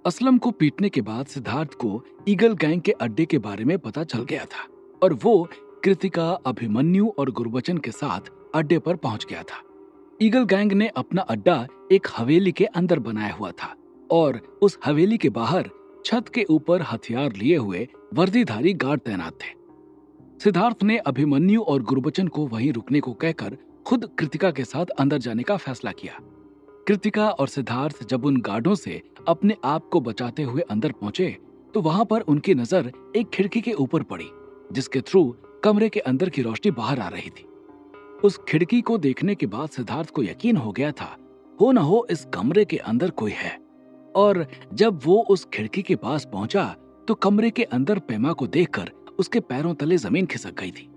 असलम को पीटने के बाद सिद्धार्थ को ईगल गैंग के अड्डे के बारे में पता चल गया था और वो कृतिका, अभिमन्यु और गुरबचन के साथ अड्डे पर पहुंच गया था। ईगल गैंग ने अपना अड्डा एक हवेली के अंदर बनाया हुआ था और उस हवेली के बाहर छत के ऊपर हथियार लिए हुए वर्दीधारी गार्ड तैनात थे। सिद्धार्थ ने अभिमन्यु और गुरबचन को वहीं रुकने को कहकर खुद कृतिका के साथ अंदर जाने का फैसला किया। कृतिका और सिद्धार्थ जब उन गार्डों से अपने आप को बचाते हुए अंदर पहुंचे तो वहां पर उनकी नजर एक खिड़की के ऊपर पड़ी, जिसके थ्रू कमरे के अंदर की रोशनी बाहर आ रही थी। उस खिड़की को देखने के बाद सिद्धार्थ को यकीन हो गया था, हो न हो इस कमरे के अंदर कोई है। और जब वो उस खिड़की के पास पहुंचा तो कमरे के अंदर पेमा को देखकर उसके पैरों तले जमीन खिसक गई थी।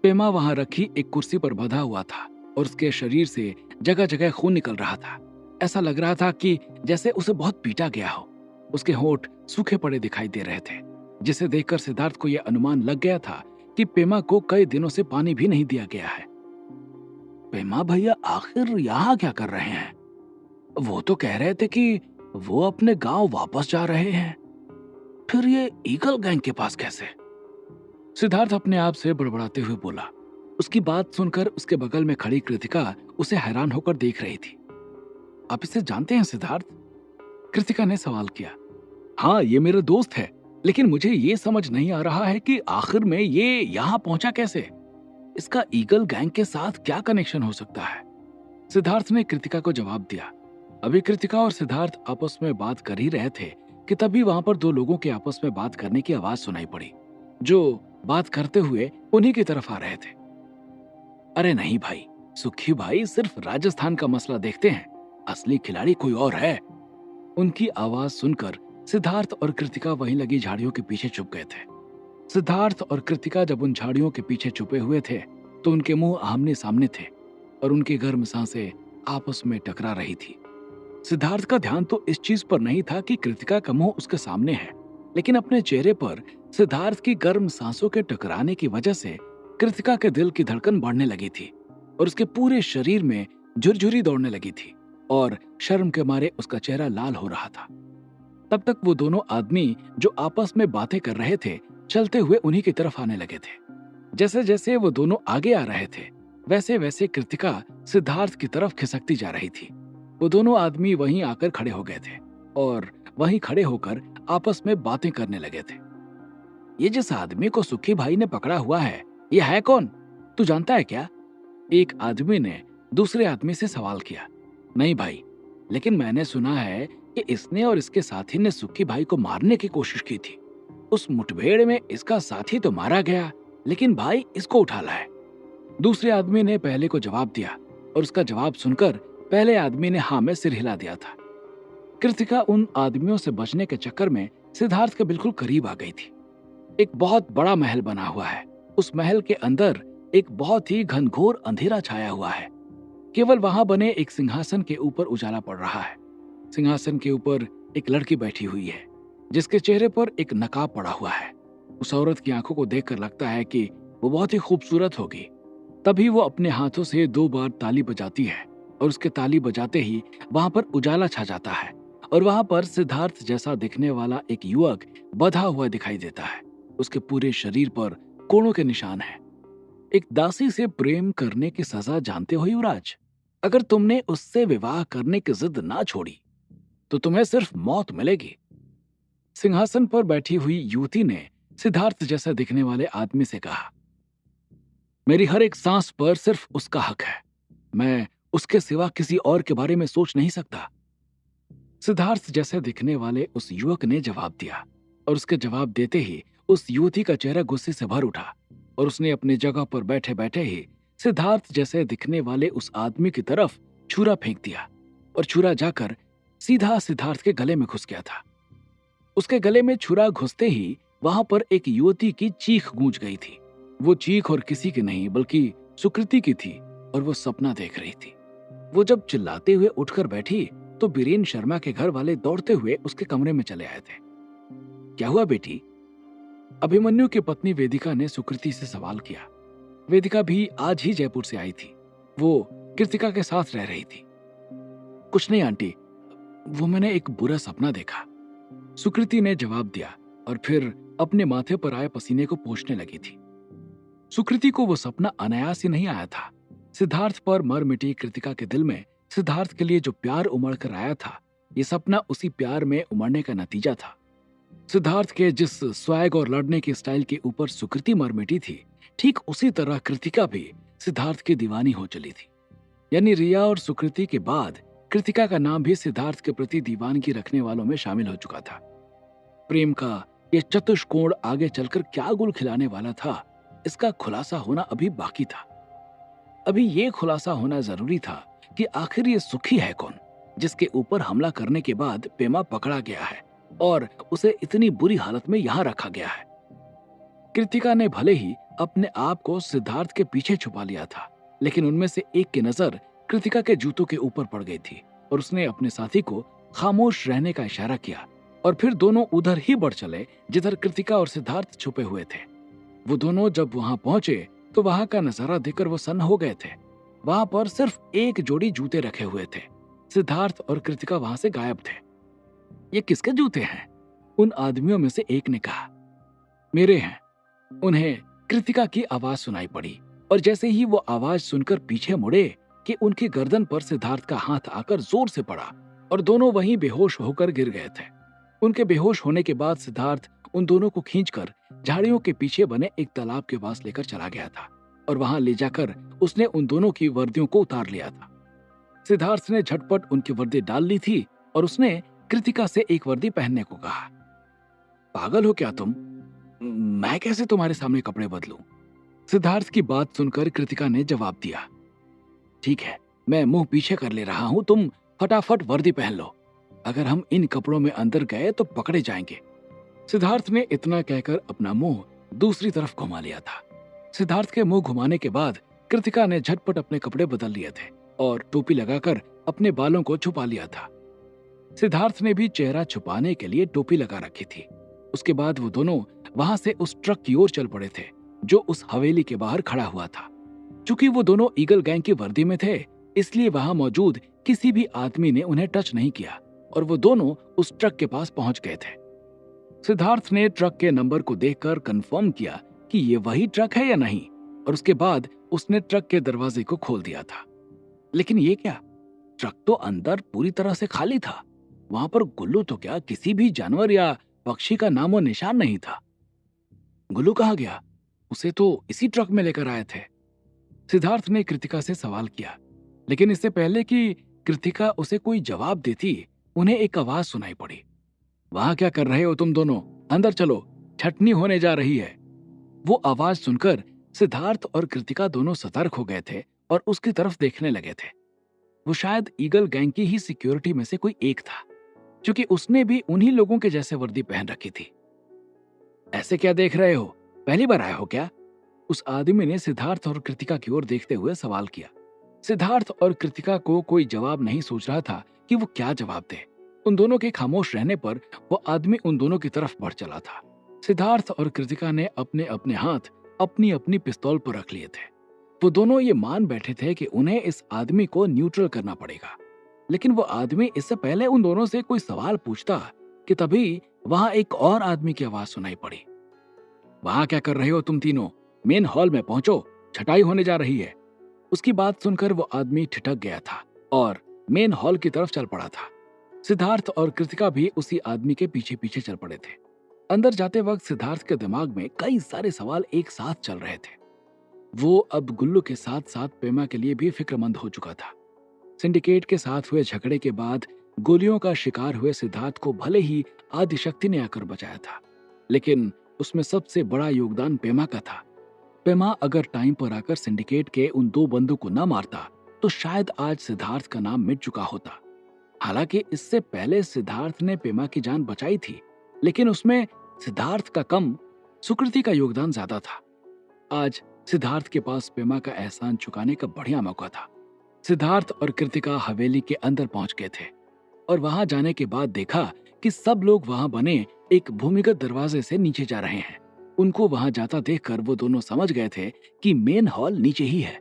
पेमा वहां रखी एक कुर्सी पर बंधा हुआ था और उसके शरीर से जगह जगह खून निकल रहा था। ऐसा लग रहा था कि जैसे उसे बहुत पीटा गया हो। उसके होंठ सूखे पड़े दिखाई दे रहे थे, जिसे देखकर सिद्धार्थ को यह अनुमान लग गया था कि पेमा को कई दिनों से पानी भी नहीं दिया गया है। पेमा भैया आखिर यहाँ क्या कर रहे हैं? वो तो कह रहे थे कि वो अपने गांव वापस जा रहे हैं, फिर ये ईगल गैंग के पास कैसे? सिद्धार्थ अपने आप से बड़बड़ाते हुए बोला। उसकी बात सुनकर उसके बगल में खड़ी कृतिका उसे हैरान होकर देख रही थी। आप इसे जानते हैं सिद्धार्थ? कृतिका ने सवाल किया। हाँ, ये मेरा दोस्त है, लेकिन मुझे ये समझ नहीं आ रहा है कि आखिर में ये यहाँ पहुंचा कैसे? इसका ईगल गैंग के साथ क्या कनेक्शन हो सकता है? सिद्धार्थ ने कृतिका को जवाब दिया। अभी कृतिका और सिद्धार्थ आपस में बात कर ही रहे थे कि तभी वहां पर दो लोगों के आपस में बात करने की आवाज सुनाई पड़ी, जो बात करते हुए उन्हीं की तरफ आ रहे थे। अरे नहीं भाई, सुखी भाई सिर्फ राजस्थान का मसला देखते हैं, असली खिलाड़ी कोई और है। उनकी आवाज सुनकर सिद्धार्थ और कृतिका वहीं लगी झाड़ियों के पीछे छुप गए थे। सिद्धार्थ और कृतिका जब उन झाड़ियों के पीछे छुपे हुए थे तो उनके मुंह आमने सामने थे और उनकी गर्म सांसें आपस में टकरा रही थी। सिद्धार्थ का ध्यान तो इस चीज पर नहीं था कि कृतिका का मुंह उसके सामने है, लेकिन अपने चेहरे पर सिद्धार्थ की गर्म सांसों के टकराने की वजह से कृतिका के दिल की धड़कन बढ़ने लगी थी और उसके पूरे शरीर में झुरझुरी दौड़ने लगी थी और शर्म के मारे उसका चेहरा लाल हो रहा था। तब तक वो दोनों आदमी जो आपस में बातें कर रहे थे चलते हुए उन्हीं की तरफ आने लगे थे। जैसे जैसे वो दोनों आगे आ रहे थे वैसे वैसे कृतिका सिद्धार्थ की तरफ खिसकती जा रही थी। वो दोनों आदमी वहीं आकर खड़े हो गए थे और वहीं खड़े होकर आपस में बातें करने लगे थे। ये जिस आदमी को सुखी भाई ने पकड़ा हुआ है, ये है कौन? तू जानता है क्या? एक आदमी ने दूसरे आदमी से सवाल किया। नहीं भाई, लेकिन मैंने सुना है कि इसने और इसके साथी ने सुखी भाई को मारने की कोशिश की थी। उस मुठभेड़ में इसका साथी तो मारा गया, लेकिन भाई इसको उठा लाए। दूसरे आदमी ने पहले को जवाब दिया और उसका जवाब सुनकर पहले आदमी ने हाँ में सिर हिला दिया था। कृतिका उन आदमियों से बचने के चक्कर में सिद्धार्थ के बिल्कुल करीब आ गई थी। एक बहुत बड़ा महल बना हुआ है। उस महल के अंदर एक बहुत ही घनघोर अंधेरा छाया हुआ है। केवल वहां बने एक सिंहासन के ऊपर उजाला पड़ रहा है। सिंहासन के ऊपर एक लड़की बैठी हुई है, जिसके चेहरे पर एक नकाब पड़ा हुआ है। उस औरत की आंखों को देखकर लगता है कि वो बहुत ही खूबसूरत होगी। तभी वो अपने हाथों से 2 बार ताली बजाती है और उसके ताली बजाते ही वहां पर उजाला छा जाता है और वहां पर सिद्धार्थ जैसा दिखने वाला एक युवक बंधा हुआ दिखाई देता है। उसके पूरे शरीर पर कोड़ों के निशान हैं। एक दासी से प्रेम करने की सजा जानते हो युवराज? अगर तुमने उससे विवाह करने की जिद ना छोड़ी तो तुम्हें सिर्फ मौत मिलेगी। सिंहासन पर बैठी हुई युवती ने सिद्धार्थ जैसा दिखने वाले आदमी से कहा, मेरी हर एक सांस पर सिर्फ उसका हक है। मैं उसके सिवा किसी और के बारे में सोच नहीं सकता। सिद्धार्थ जैसे दिखने वाले उस युवक ने जवाब दिया और उसके जवाब देते ही उस युवती का चेहरा गुस्से से भर उठा और उसने अपनी जगह पर बैठे बैठे ही सिद्धार्थ जैसे दिखने वाले उस आदमी की तरफ छुरा फेंक दिया और छुरा जाकर सीधा सिद्धार्थ के गले में घुस गया था। उसके गले में छुरा घुसते ही वहां पर एक युवती की चीख गूंज गई थी। वो चीख और किसी की नहीं बल्कि सुकृति की थी और वो सपना देख रही थी। वो जब चिल्लाते हुए उठकर बैठी तो बीरेन शर्मा के घर वाले दौड़ते हुए उसके कमरे में चले आए थे। क्या हुआ बेटी? अभिमन्यु की पत्नी वेदिका ने सुकृति से सवाल किया। वेदिका भी आज ही जयपुर से आई थी। वो कृतिका के साथ रह रही थी। कुछ नहीं आंटी, वो मैंने एक बुरा सपना देखा। सुकृति ने जवाब दिया और फिर अपने माथे पर आए पसीने को पोंछने लगी थी। सुकृति को वो सपना अनायास ही नहीं आया था। सिद्धार्थ पर मर मिटी कृतिका के दिल में सिद्धार्थ के लिए जो प्यार उमड़ कर आया था, ये सपना उसी प्यार में उमड़ने का नतीजा था। सिद्धार्थ के जिस स्वैग और लड़ने के स्टाइल के ऊपर सुकृति मर मिटी थी, ठीक उसी तरह कृतिका भी सिद्धार्थ की दीवानी हो चली थी। यानी रिया और सुकृति के बाद कृतिका का नाम भी सिद्धार्थ के प्रति दीवानगी रखने वालों में शामिल हो चुका था। प्रेम का यह चतुष्कोण आगे चलकर क्या गुल खिलाने वाला था, इसका खुलासा होना अभी बाकी था। अभी ये खुलासा होना जरूरी था कि आखिर ये सुखी है कौन, जिसके ऊपर हमला करने के बाद पेमा पकड़ा गया है और उसे इतनी बुरी हालत में यहां रखा गया है। कृतिका ने भले ही अपने आप को सिद्धार्थ के पीछे छुपा लिया था, लेकिन उनमें से एक की नजर कृतिका के जूतों के ऊपर पड़ गई थी और उसने अपने साथी को खामोश रहने का इशारा किया और फिर दोनों उधर ही बढ़ चले जिधर कृतिका और सिद्धार्थ छुपे हुए थे। वो दोनों जब वहां पहुंचे तो वहां का नजारा देखकर वो सन्न हो गए थे। वहां पर सिर्फ एक जोड़ी जूते रखे हुए थे। सिद्धार्थ और कृतिका वहां से गायब थे। ये किसके जूते हैं? उन आदमियों में से एक ने कहा। मेरे हैं। उन्हें कृतिका की आवाज सुनाई पड़ी और जैसे ही वो आवाज सुनकर पीछे मुड़े कि उनकी गर्दन पर सिद्धार्थ का हाथ आकर जोर से पड़ा और दोनों वहीं बेहोश होकर गिर गए थे। उनके बेहोश होने के बाद सिद्धार्थ उन दोनों को खींचकर झाड़ियों के पीछे बने एक तालाब के पास लेकर चला गया था और वहां ले जाकर उसने उन दोनों की वर्दियों को उतार लिया था। सिद्धार्थ ने झटपट उनकी वर्दी डाल ली थी और उसने कृतिका से एक वर्दी पहनने को कहा। पागल हो क्या तुम? मैं कैसे तुम्हारे सामने कपड़े बदलूं? सिद्धार्थ की बात सुनकर कृतिका ने जवाब दिया। ठीक है, मैं मुंह पीछे कर ले रहा हूं, तुम फटाफट वर्दी पहन लो। अगर हम इन कपड़ों में अंदर गए तो पकड़े जाएंगे। सिद्धार्थ ने इतना कहकर अपना मुंह दूसरी तरफ घुमा लिया था। सिद्धार्थ के मुंह घुमाने के बाद कृतिका ने झटपट अपने कपड़े बदल लिए थे और टोपी लगाकर अपने बालों को छुपा लिया था। सिद्धार्थ ने भी चेहरा छुपाने के लिए टोपी लगा रखी थी। उसके बाद वो दोनों वहां से उस ट्रक की ओर चल पड़े थे जो उस हवेली के बाहर खड़ा हुआ था। चूंकि वो दोनों ईगल गैंग की वर्दी में थे, इसलिए वहां मौजूद किसी भी आदमी ने उन्हें टच नहीं किया और वो दोनों उस ट्रक के पास पहुंच गए थे। सिद्धार्थ ने ट्रक के नंबर को देखकर कंफर्म किया कि ये वही ट्रक है या नहीं और उसके बाद उसने ट्रक के दरवाजे को खोल दिया था। लेकिन ये क्या, ट्रक तो अंदर पूरी तरह से खाली था। वहां पर गुल्लू तो क्या, किसी भी जानवर या पक्षी का नामो निशान नहीं था। गुल्लू कहाँ गया? उसे तो इसी ट्रक में लेकर आए थे। सिद्धार्थ ने कृतिका से सवाल किया, लेकिन इससे पहले कि कृतिका उसे कोई जवाब देती, उन्हें एक आवाज सुनाई पड़ी। वहां क्या कर रहे हो तुम दोनों? अंदर चलो, छटनी होने जा रही है। वो आवाज सुनकर सिद्धार्थ और कृतिका दोनों सतर्क हो गए थे और उसकी तरफ देखने लगे थे। वो शायद ईगल गैंग की ही सिक्योरिटी में से कोई एक था, क्योंकि उसने भी उन्हीं लोगों के जैसे वर्दी पहन रखी थी। ऐसे क्या देख रहे हो? पहली बार आए हो क्या? उस आदमी ने सिद्धार्थ और कृतिका की ओर देखते हुए सवाल किया। सिद्धार्थ और कृतिका को कोई जवाब नहीं सोच रहा था कि वो क्या जवाब दे। उन दोनों के खामोश रहने पर वो आदमी उन दोनों की तरफ बढ़ चला था। सिद्धार्थ और कृतिका ने अपने अपने हाथ अपनी अपनी पिस्तौल पर रख लिए थे। वो दोनों ये मान बैठे थे कि उन्हें इस आदमी को न्यूट्रल करना पड़ेगा। लेकिन वो आदमी इससे पहले उन दोनों से कोई सवाल पूछता कि तभी वहां एक और आदमी की आवाज सुनाई पड़ी। वहां क्या कर रहे हो तुम तीनों? मेन हॉल में पहुंचो, छटाई होने जा रही है। उसकी बात सुनकर वो आदमी ठिठक गया था और मेन हॉल की तरफ चल पड़ा था। सिद्धार्थ और कृतिका भी उसी आदमी के पीछे पीछे चल पड़े थे। अंदर जाते वक्त सिद्धार्थ के दिमाग में कई सारे सवाल एक साथ चल रहे थे। वो अब गुल्लू के साथ साथ पेमा के लिए भी फिक्रमंद हो चुका था। सिंडिकेट के साथ हुए झगड़े के बाद गोलियों का शिकार हुए सिद्धार्थ को भले ही आदिशक्ति ने आकर बचाया था, लेकिन उसमें सबसे बड़ा योगदान पेमा का था। पेमा अगर टाइम पर आकर सिंडिकेट के उन दो बंदों को न मारता तो शायद आज सिद्धार्थ का नाम मिट चुका होता। हालांकि इससे पहले सिद्धार्थ ने पेमा की जान बचाई थी, लेकिन उसमें सिद्धार्थ का कम, सुकृति का योगदान ज्यादा था। आज सिद्धार्थ के पास पेमा का एहसान चुकाने का बढ़िया मौका था। सिद्धार्थ और कृतिका हवेली के अंदर पहुंच गए थे और वहां जाने के बाद देखा कि सब लोग वहां बने एक भूमिगत दरवाजे से नीचे जा रहे हैं। उनको वहां जाता देखकर वो दोनों समझ गए थे कि मेन हॉल नीचे ही है।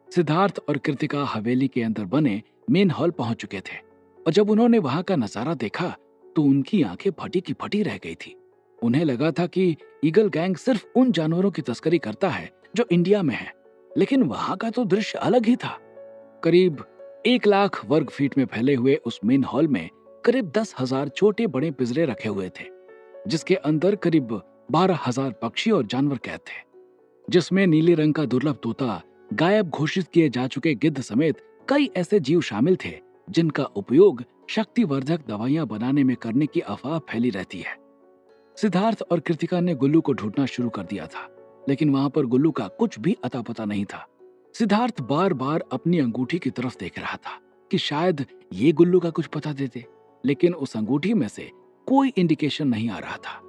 सिद्धार्थ और कृतिका हवेली के अंदर बने मेन हॉल पहुंच चुके थे और जब उन्होंने वहां का नजारा देखा तो उनकी आंखें फटी की फटी रह गई थी। उन्हें लगा था कि ईगल गैंग सिर्फ उन जानवरों की तस्करी करता है जो इंडिया में है, लेकिन वहां का तो दृश्य अलग ही था। करीब 1 लाख वर्ग फीट में फैले हुए उस मेन हॉल में करीब 10,000 छोटे बड़े पिंजरे रखे हुए थे, जिसके अंदर करीब 12,000 पक्षी और जानवर कैद थे, जिसमें नीले रंग का दुर्लभ तोता, गायब घोषित किए जा चुके गिद्ध समेत कई ऐसे जीव शामिल थे जिनका उपयोग शक्तिवर्धक दवाइयां बनाने में करने की अफवाह फैली रहती है। सिद्धार्थ और कृतिका ने गुल्लू को ढूंढना शुरू कर दिया था, लेकिन वहां पर गुल्लू का कुछ भी अता पता नहीं था। सिद्धार्थ बार बार अपनी अंगूठी की तरफ देख रहा था कि शायद ये गुल्लू का कुछ पता दे दे, लेकिन उस अंगूठी में से कोई इंडिकेशन नहीं आ रहा था।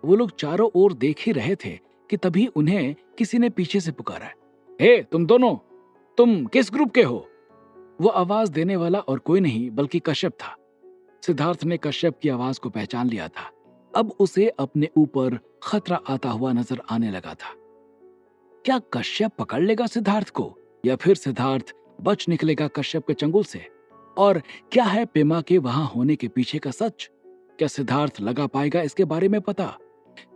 वो लोग चारों ओर देख ही रहे थे कि तभी उन्हें किसी ने पीछे से पुकारा, हे तुम दोनों, तुम किस ग्रुप के हो? वो आवाज देने वाला और कोई नहीं बल्कि कश्यप था। सिद्धार्थ ने कश्यप की आवाज को पहचान लिया था। अब उसे अपने ऊपर खतरा आता हुआ नजर आने लगा था। क्या कश्यप पकड़ लेगा सिद्धार्थ को, या फिर सिद्धार्थ बच निकलेगा कश्यप के चंगुल से? और क्या है पेमा के वहां होने के पीछे का सच? क्या सिद्धार्थ लगा पाएगा इसके बारे में पता?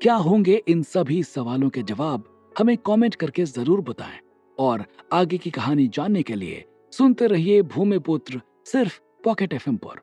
क्या होंगे इन सभी सवालों के जवाब? हमें कमेंट करके जरूर बताएं। और आगे की कहानी जानने के लिए सुनते रहिए भूमिपुत्र, सिर्फ पॉकेट एफएम पर।